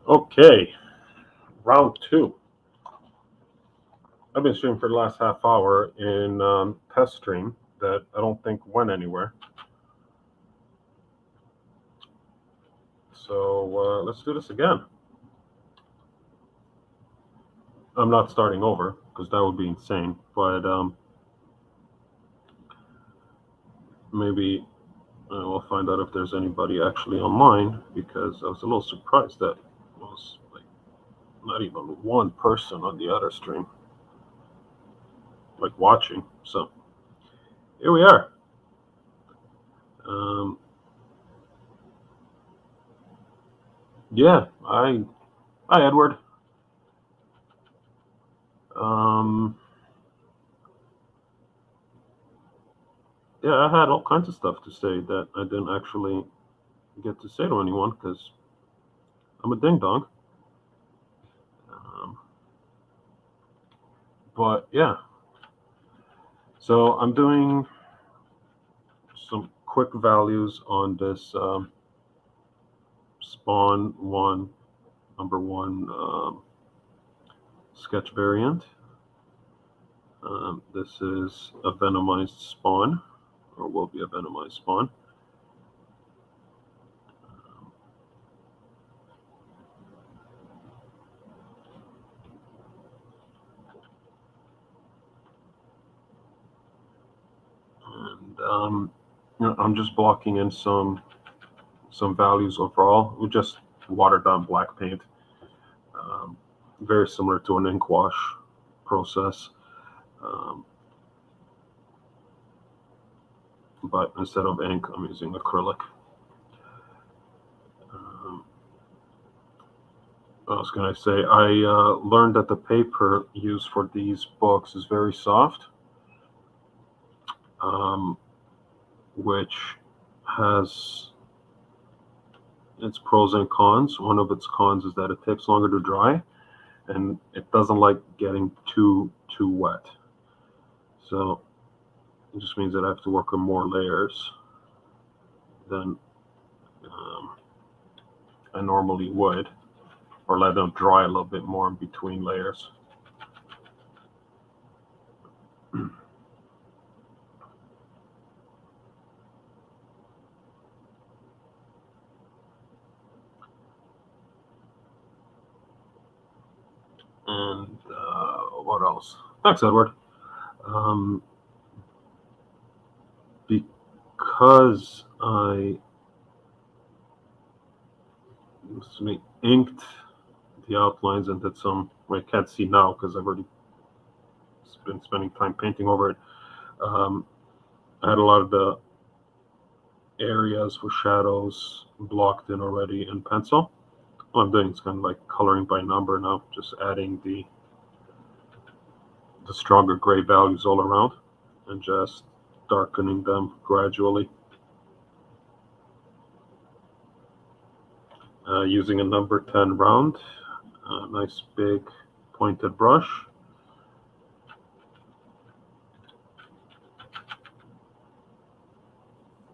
Okay, round two. I've been streaming for the last half hour in test stream that I don't think went anywhere. So let's do this again. I'm not starting over because that would be insane, but maybe we'll find out if there's anybody actually online because I was a little surprised that was like not even one person on the other stream like watching. So here we are. Um, yeah, hi Edward. Um, yeah, I had all kinds of stuff to say that I didn't actually get to say to anyone because I'm a ding dong. Um, but yeah, so I'm doing some quick values on this Spawn 1, number 1 sketch variant. This is a venomized spawn, or will be a venomized spawn. And I'm just blocking in some values overall with just watered down black paint. Very similar to an ink wash process. Um, but instead of ink, I'm using acrylic. Um, what else can I say? I learned that the paper used for these books is very soft, um, which has its pros and cons. One of its cons is that it takes longer to dry, and it doesn't like getting too wet. So it just means that I have to work on more layers than I normally would, or let them dry a little bit more in between layers. And what else? Thanks, Edward. Um, because I inked the outlines and did some. I can't see now because I've already been spending time painting over it. I had a lot of the areas for shadows blocked in already in pencil. What I'm doing is kind of like coloring by number now, just adding the stronger gray values all around and just darkening them gradually. Using a number 10 round, a nice big pointed brush.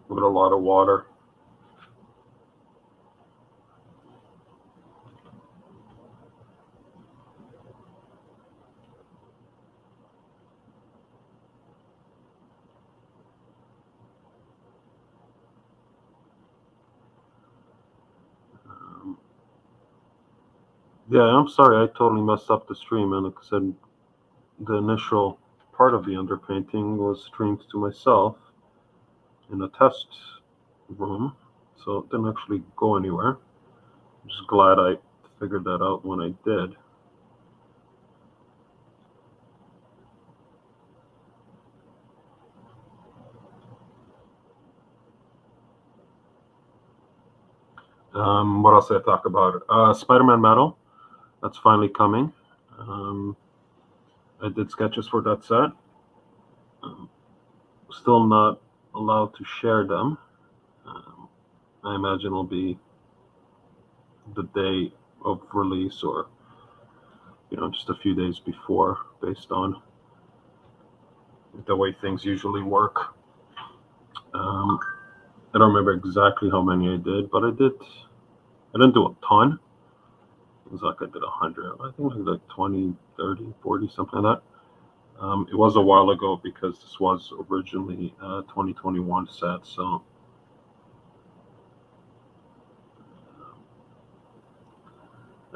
With a lot of water. Yeah, I'm sorry, I totally messed up the stream, and like I said, the initial part of the underpainting was streamed to myself in a test room, so it didn't actually go anywhere. I'm just glad I figured that out when I did. What else did I talk about? Spider-Man Metal, that's finally coming. I did sketches for that set. Still not allowed to share them. I imagine it'll be the day of release or just a few days before, based on the way things usually work. I don't remember exactly how many I did, but I didn't do a ton. It was like I did 100. I think like 20, 30, 40, something like that. It was a while ago because this was originally a 2021 set, so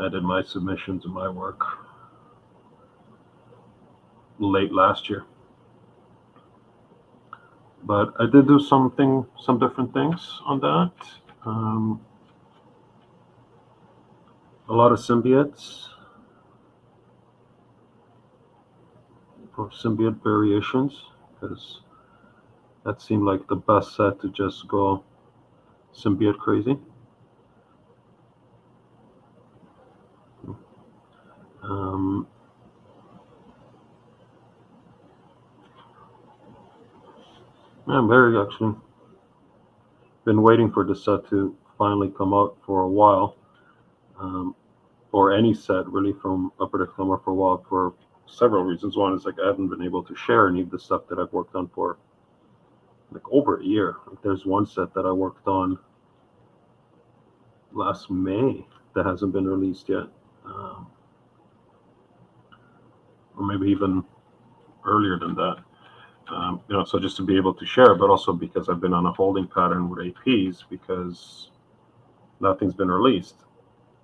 I did my submissions and my work late last year. But I did do some different things on that. Um, a lot of symbiotes, or symbiote variations, because that seemed like the best set to just go symbiote crazy. Um, I'm very actually been waiting for this set to finally come out for a while, or any set really from Upper Deck Summer for a while for several reasons. One is like I haven't been able to share any of the stuff that I've worked on for like over a year. Like, there's one set that I worked on last May that hasn't been released yet, or maybe even earlier than that. So just to be able to share, but also because I've been on a holding pattern with APs because nothing's been released.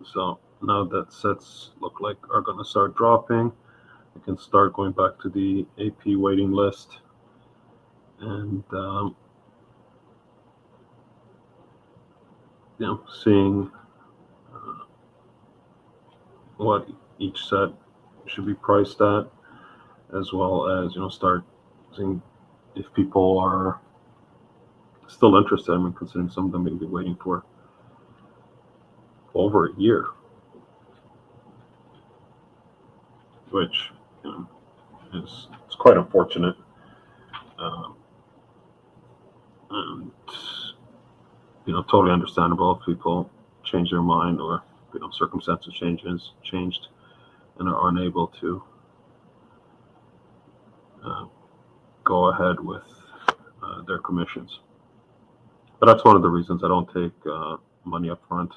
So now that sets look like are going to start dropping, I can start going back to the AP waiting list and seeing what each set should be priced at, as well as start seeing if people are still interested. I mean, considering some of them may be waiting for over a year, which is it's quite unfortunate. And totally understandable if people change their mind or circumstances changed and are unable to go ahead with their commissions. But that's one of the reasons I don't take money up front.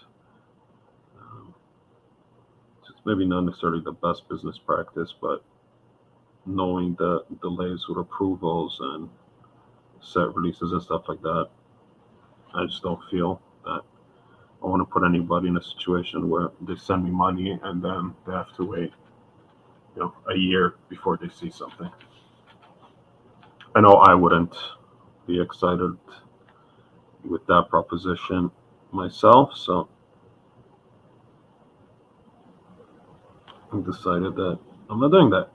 It's maybe not necessarily the best business practice, but knowing the delays with approvals and set releases and stuff like that, I just don't feel that I want to put anybody in a situation where they send me money and then they have to wait, a year before they see something. I know I wouldn't be excited with that proposition myself, so I decided that I'm not doing that.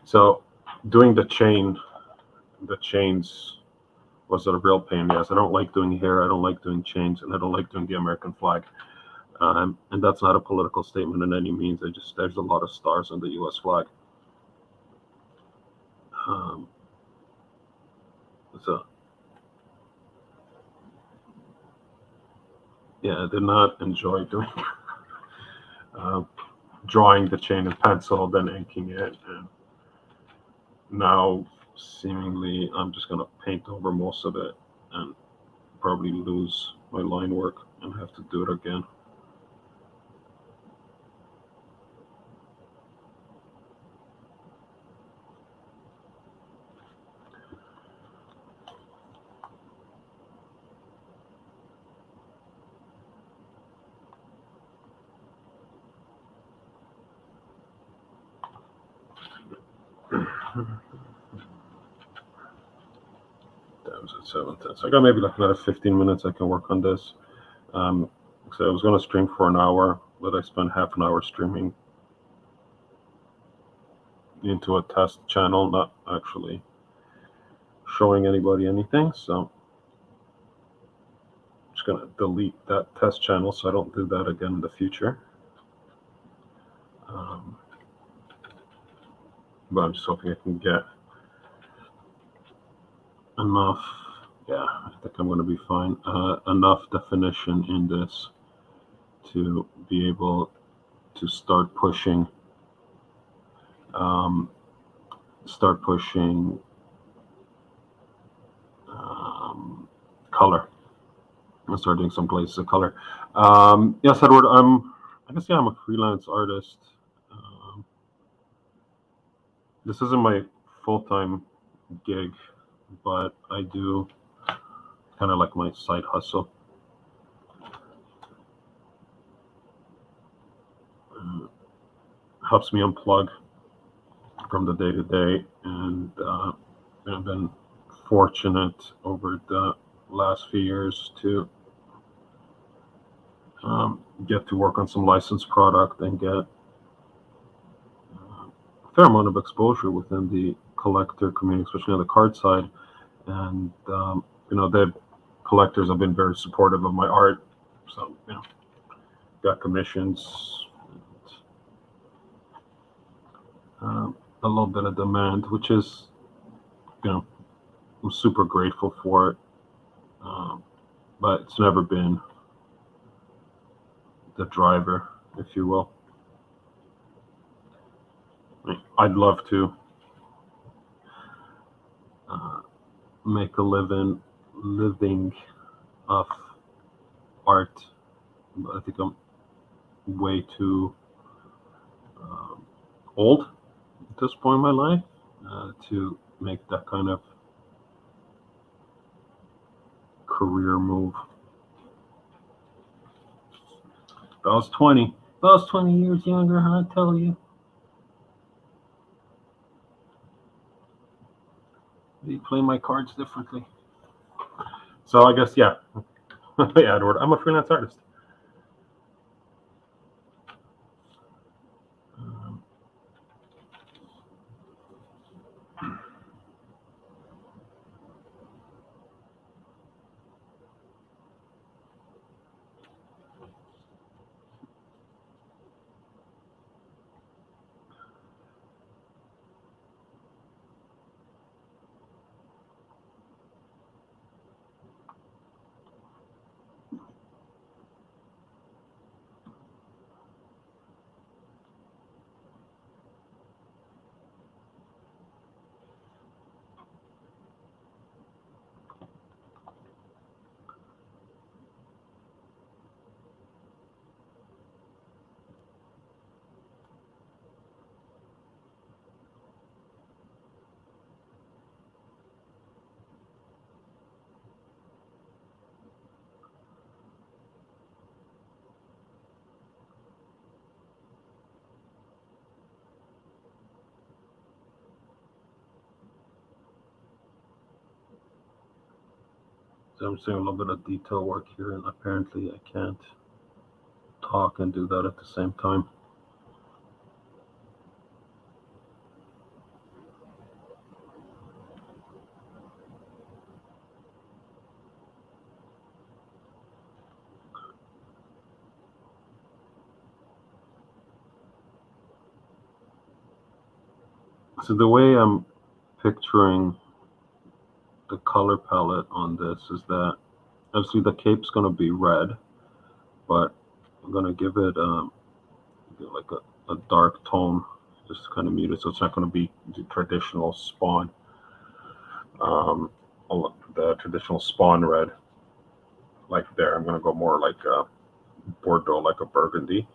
So doing the chains was a real pain in the ass. I don't like doing hair, I don't like doing chains, and I don't like doing the American flag. And that's not a political statement in any means. There's a lot of stars on the U.S. flag. So yeah, I did not enjoy doing drawing the chain in pencil, then inking it, and now seemingly I'm just gonna paint over most of it and probably lose my line work and have to do it again. That was at 7:10. So I got maybe like another 15 minutes I can work on this. So I was going to stream for an hour, but I spent half an hour streaming into a test channel, not actually showing anybody anything. So I'm just going to delete that test channel so I don't do that again in the future. But I'm just hoping I can get enough. Yeah, I think I'm going to be fine. Enough definition in this to be able to start pushing um, color. I started doing some glazes of color. Yes, Edward. I guess yeah, I'm a freelance artist. Um, this isn't my full-time gig, but I do kind of like my side hustle. Helps me unplug from the day to day, and I've been fortunate over the last few years to get to work on some licensed product and get a fair amount of exposure within the collector community, especially on the card side. And the collectors have been very supportive of my art, so got commissions, a little bit of demand, which is I'm super grateful for it. But it's never been the driver, if you will. I'd love to make a living of art, but I think I'm way too old at this point in my life to make that kind of career move. If I was 20, if I was 20 years younger, I'd tell you. I'd play my cards differently. So I guess, yeah. Yeah, Edward, I'm a freelance artist. So I'm doing a little bit of detail work here, and apparently I can't talk and do that at the same time. So the way I'm picturing the color palette on this is that obviously the cape's going to be red, but I'm going to give it like a dark tone, just to kind of mute it, so it's not going to be the traditional Spawn, the traditional Spawn red. Like there, I'm going to go more like a Bordeaux, like a burgundy,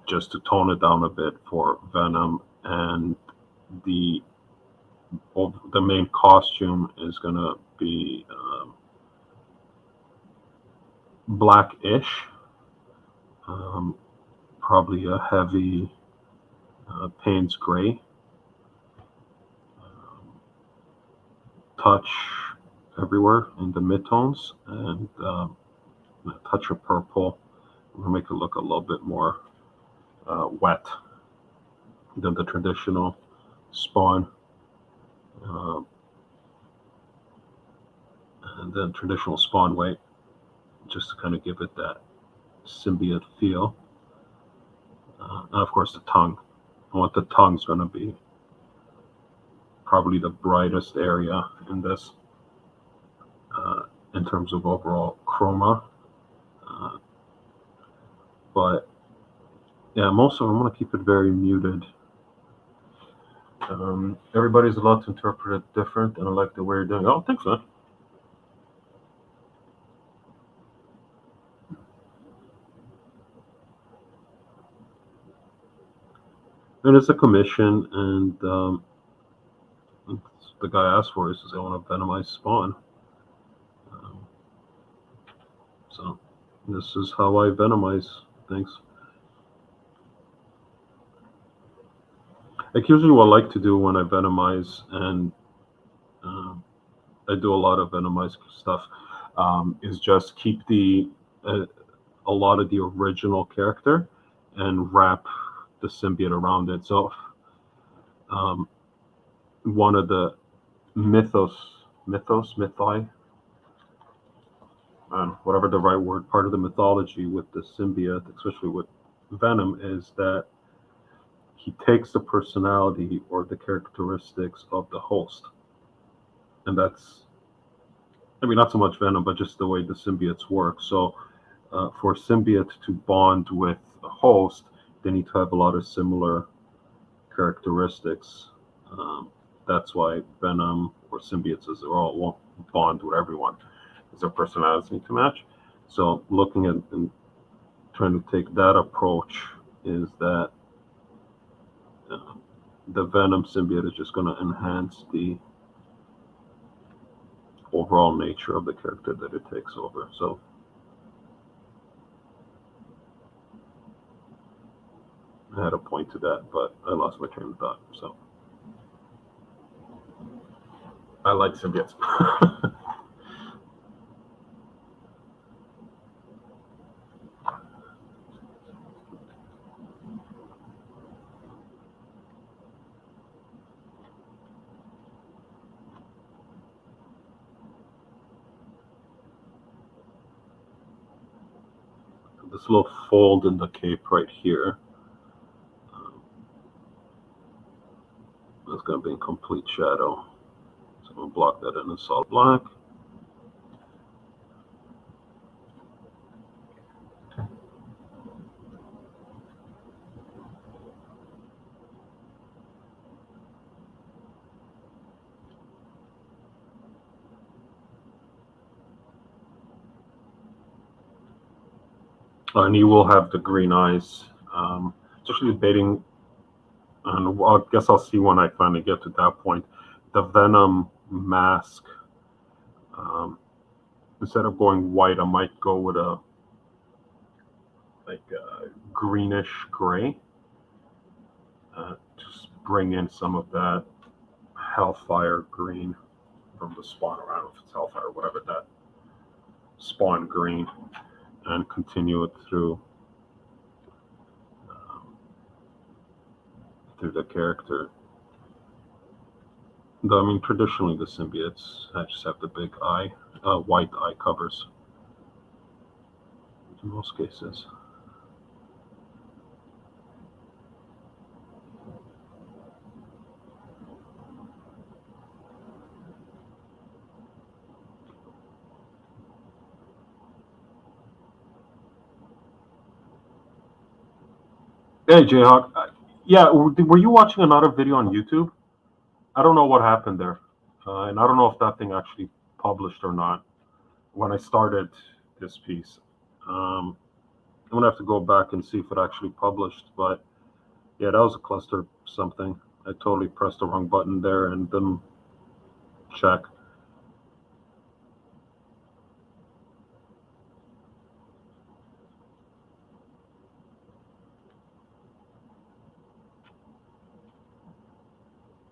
just to tone it down a bit for Venom. And the main costume is going to be blackish, probably a heavy Payne's gray, touch everywhere in the midtones, and a touch of purple. We'll make it look a little bit more wet than the traditional Spawn. And then traditional Spawn white, just to kind of give it that symbiote feel. And of course the tongue. I want the tongue's going to be probably the brightest area in this in terms of overall chroma. But yeah, most of them, I'm going to keep it very muted. Everybody's allowed to interpret it different, and I like the way you're doing it. I don't think so. And it's a commission, and the guy asked for it. He says, I want to venomize Spawn. So this is how I venomize things. Like usually what I like to do when I venomize, and I do a lot of venomized stuff, is just keep a lot of the original character and wrap the symbiote around it. So one of the mythi, whatever the right word, part of the mythology with the symbiote, especially with Venom, is that he takes the personality or the characteristics of the host. And that's, I mean, not so much Venom, but just the way the symbiotes work. So for a symbiote to bond with a host, they need to have a lot of similar characteristics. That's why Venom or symbiotes all won't bond with everyone, because their personalities need to match. So looking at and trying to take that approach is that the Venom symbiote is just going to enhance the overall nature of the character that it takes over. So I had a point to that, but I lost my train of thought. So I like symbiotes. This little fold in the cape right here is going to be in complete shadow. So I'm going to block that in a solid black. And you will have the green eyes. Especially debating, and I guess I'll see when I finally get to that point. The Venom mask, instead of going white, I might go with a greenish gray. Just bring in some of that Hellfire green from the Spawn, or I don't know if it's Hellfire or whatever, that Spawn green, and continue it through the character. Though, I mean, traditionally the symbiotes just have the big eye, white eye covers in most cases. Hey, Jayhawk. Yeah, were you watching another video on YouTube? I don't know what happened there, and I don't know if that thing actually published or not. When I started this piece, I'm gonna have to go back and see if it actually published. But yeah, that was a cluster something. I totally pressed the wrong button there and didn't check.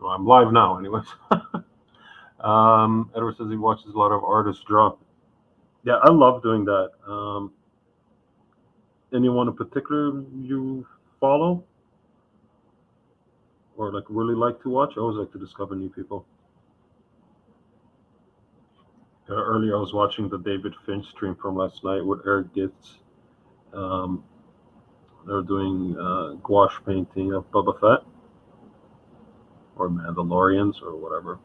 Well, I'm live now, anyways. Edward says he watches a lot of artists draw. Yeah, I love doing that. Anyone in particular you follow or like really like to watch? I always like to discover new people. Earlier, I was watching the David Finch stream from last night with Eric Gitz. They were doing gouache painting of Boba Fett or Mandalorians or whatever.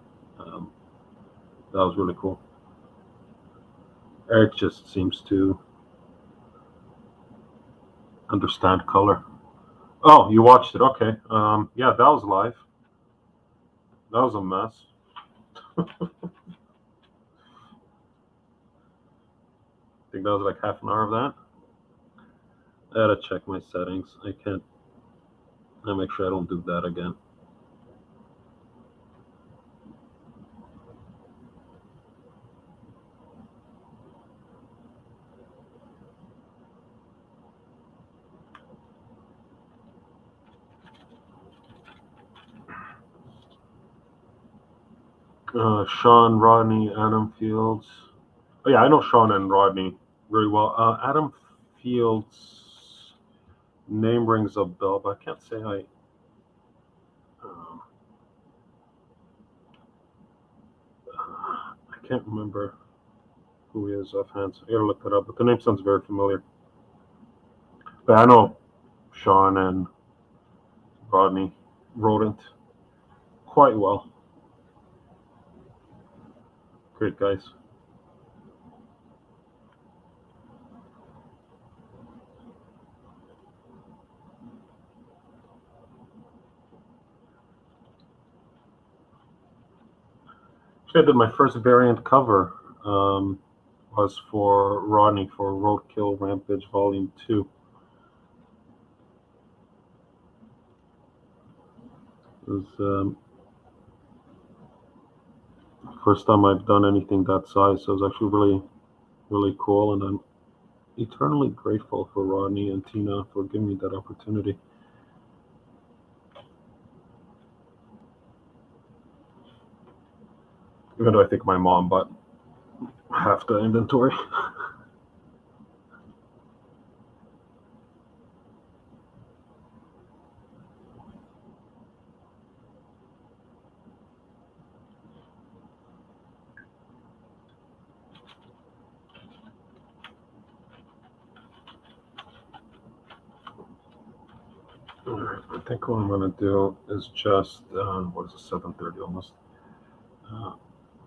That was really cool. Eric just seems to Understand color. Oh, you watched it. Okay. Yeah, that was live. That was a mess. I think that was like half an hour of that. I gotta check my settings. I can't. I make sure I don't do that again. Sean, Rodney, Adam Fields. Oh yeah, I know Sean and Rodney very well. Adam Fields' name rings a bell, but I can't say I. Um, I can't remember who he is offhand. So I gotta look that up. But the name sounds very familiar. But I know Sean and Rodney Rodent quite well. Great guys. Actually, I did my first variant cover. Um, was for Rodney for Roadkill Rampage Volume 2. It was first time I've done anything that size, so it was actually really, really cool. And I'm eternally grateful for Rodney and Tina for giving me that opportunity. Even though I think my mom bought half the inventory. I think what I'm gonna do is just what is it, 7:30 almost. I'm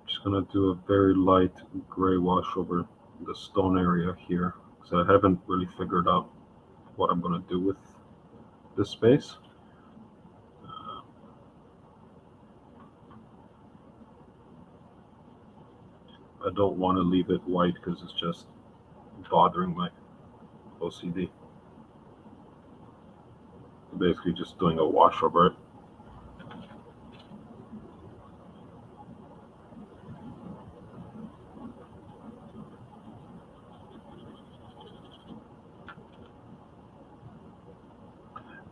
just gonna do a very light gray wash over the stone area here because I haven't really figured out what I'm gonna do with this space. Uh, I don't want to leave it white because it's just bothering my OCD. Basically, just doing a wash over it.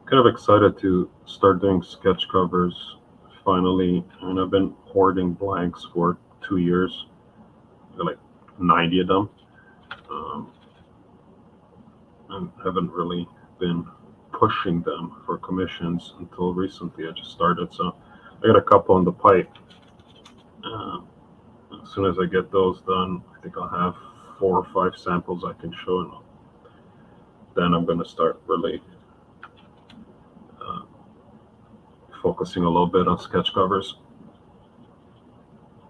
Kind of excited to start doing sketch covers finally, and I've been hoarding blanks for 2 years, like 90 of them, um, and haven't really been pushing them for commissions until recently. I just started, so I got a couple in the pipe. Um, as soon as I get those done, I think I'll have 4 or 5 samples I can show, and then I'm going to start really uh, focusing a little bit on sketch covers.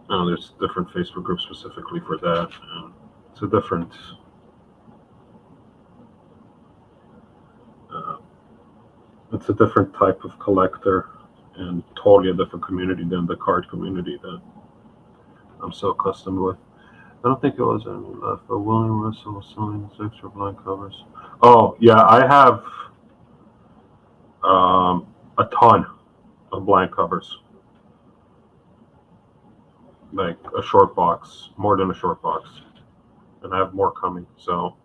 There's different Facebook groups specifically for that. And it's a different, uh, it's a different type of collector and totally a different community than the card community that I'm so accustomed with. I don't think it was any left, but William Russell was selling his extra blank covers. Oh yeah, I have a ton of blank covers, like a short box, more than a short box, and I have more coming. So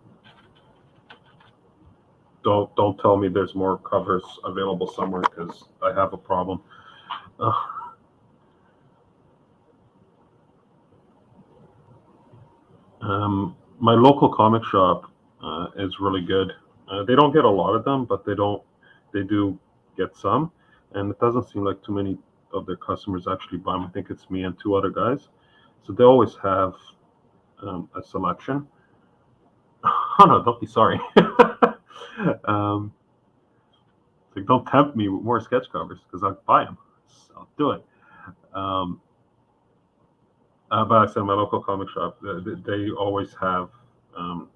don't tell me there's more covers available somewhere because I have a problem. Uh, my local comic shop is really good. They don't get a lot of them, but they do get some, and it doesn't seem like too many of their customers actually buy them. I think it's me and 2 other guys, so they always have a selection. Oh no, don't be sorry. um, like don't tempt me with more sketch covers because I'll buy them. So I'll do it. Um, but I said my local comic shop, they always have um,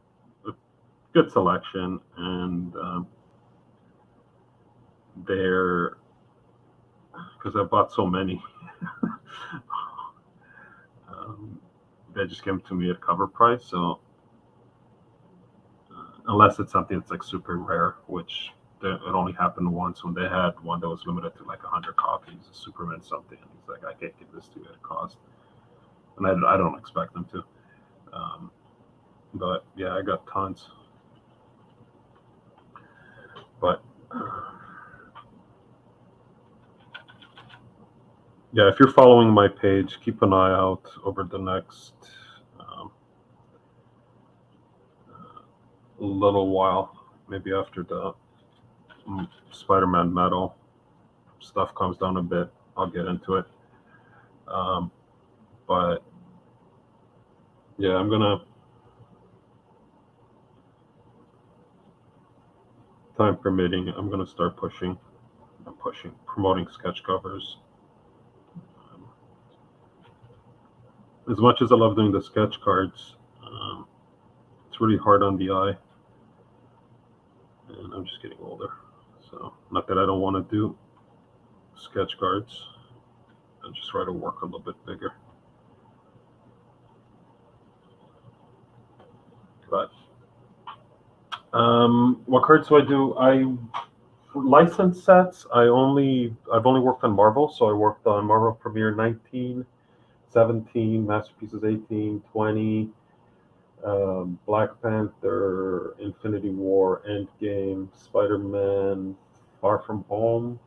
good selection, and they're, because I bought so many, they just give them to me at cover price. So unless it's something that's like super rare, which it only happened once when they had one that was limited to like 100 copies of Superman something. And he's like, I can't give this to you at cost, and I don't expect them to. But yeah, I got tons. But yeah, if you're following my page, keep an eye out over the next little while, maybe after the Spider-Man metal stuff comes down a bit, I'll get into it. But yeah, I'm gonna, time permitting, I'm gonna start promoting sketch covers. As much as I love doing the sketch cards, it's really hard on the eye, and I'm just getting older. So not that I don't want to do sketch cards, I just try to work a little bit bigger. But what cards do I do? License sets. I've only worked on Marvel, so I worked on Marvel Premiere 19, 17, Masterpieces 18, 20, Black Panther, Infinity War, Endgame, Spider-Man, Far From Home,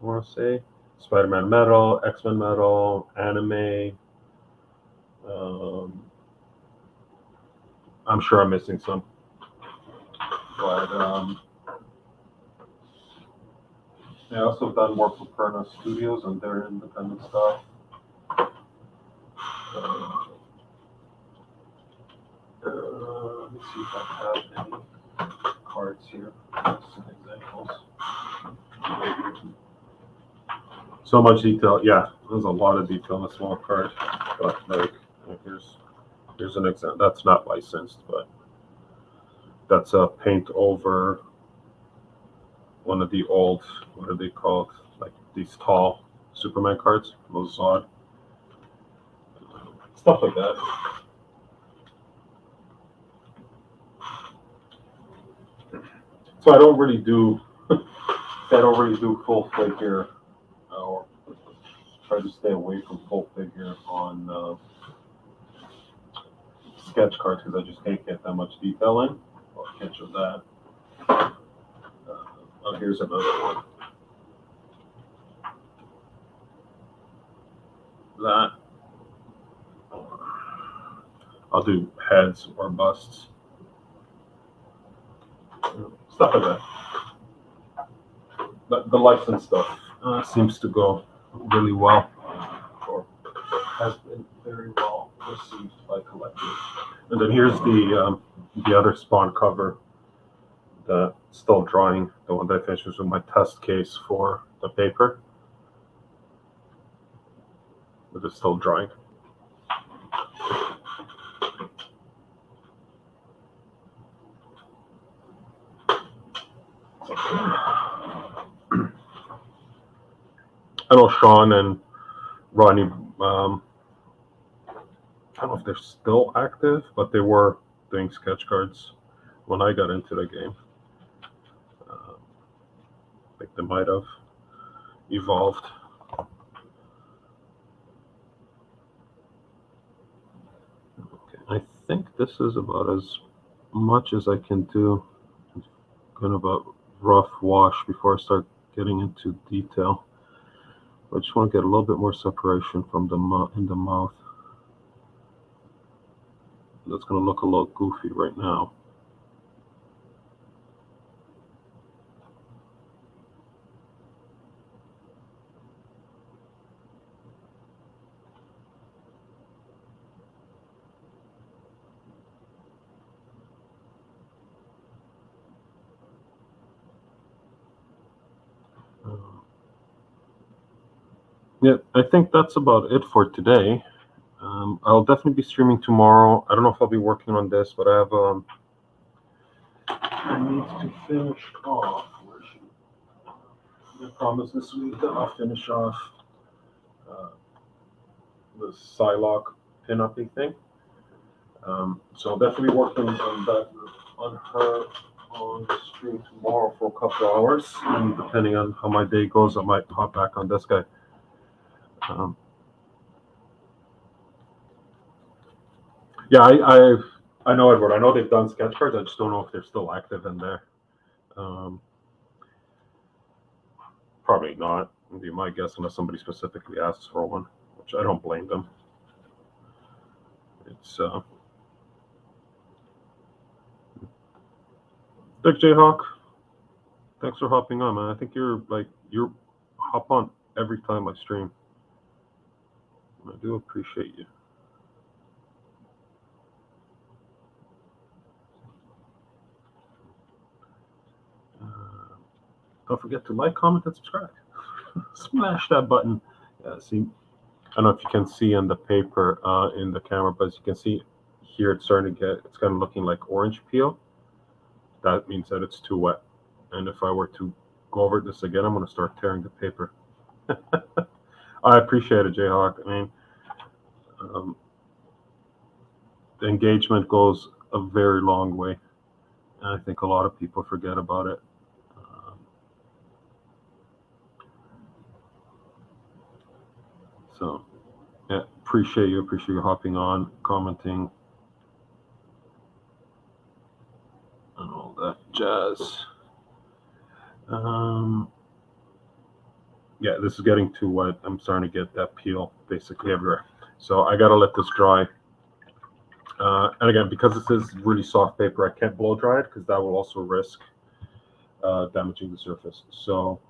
I want to say, Spider-Man Metal, X-Men Metal, anime. I'm sure I'm missing some, but I also have done work for Perna Studios and their independent stuff. Let me see if I have any cards here. Some examples. So much detail. Yeah, there's a lot of detail in a small card. But like, here's an example. That's not licensed, but that's a paint over one of the old, what are they called? Like these tall Superman cards, those Zod. Stuff like that. So I don't really do full figure, or try to stay away from full figure on sketch cards because I just can't get that much detail in. I'll catch of that. Oh, here's another one. That I'll do heads or busts, stuff like that. But the license stuff seems to go really well, or has been very well received by collectors. And then here's the other Spawn cover, the still drawing, the one that I finished with my test case for the paper. But it's still drying. I know Sean and Ronnie, I don't know if they're still active, but they were doing sketch cards when I got into the game. I think they might have evolved. Okay, I think this is about as much as I can do. Kind of a rough wash before I start getting into detail. I just want to get a little bit more separation from in the mouth. That's going to look a little goofy right now. Yeah, I think that's about it for today. I'll definitely be streaming tomorrow. I don't know if I'll be working on this, but I have I need to finish off. I promise this week that I'll finish off uh, the Psylocke pin-upping thing. So I'll definitely working on that on her on the stream tomorrow for a couple of hours, and depending on how my day goes, I might hop back on this guy. Yeah, I know, Edward. I know they've done sketch cards. I just don't know if they're still active in there. Probably not. Would be my guess, unless somebody specifically asks for one, which I don't blame them. It's Dick Jayhawk. Thanks for hopping on, man. I think you're hop on every time I stream. I do appreciate you. Don't forget to like, comment, and subscribe. Smash that button. Yeah, see, I don't know if you can see in the paper in the camera, but as you can see here, it's starting to get, it's kind of looking like orange peel. That means that it's too wet. And if I were to go over this again, I'm going to start tearing the paper. I appreciate it, Jayhawk. I mean, the engagement goes a very long way. And I think a lot of people forget about it. So, yeah, appreciate you hopping on, commenting, and all that jazz. Yeah, this is getting too wet. I'm starting to get that peel basically everywhere. So I gotta let this dry. And again, because this is really soft paper, I can't blow dry it because that will also risk damaging the surface. So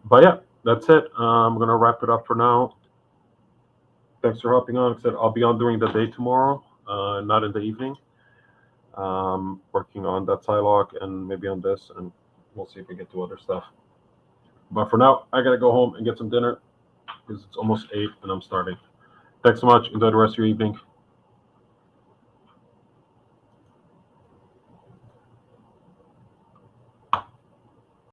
but yeah, that's it. I'm gonna wrap it up for now. Thanks for hopping on. Like I said, I'll be on during the day tomorrow, not in the evening. Working on that Psylocke and maybe on this, and we'll see if we get to other stuff. But for now, I gotta go home and get some dinner because it's almost 8 and I'm starving. Thanks so much. Enjoy the rest of your evening.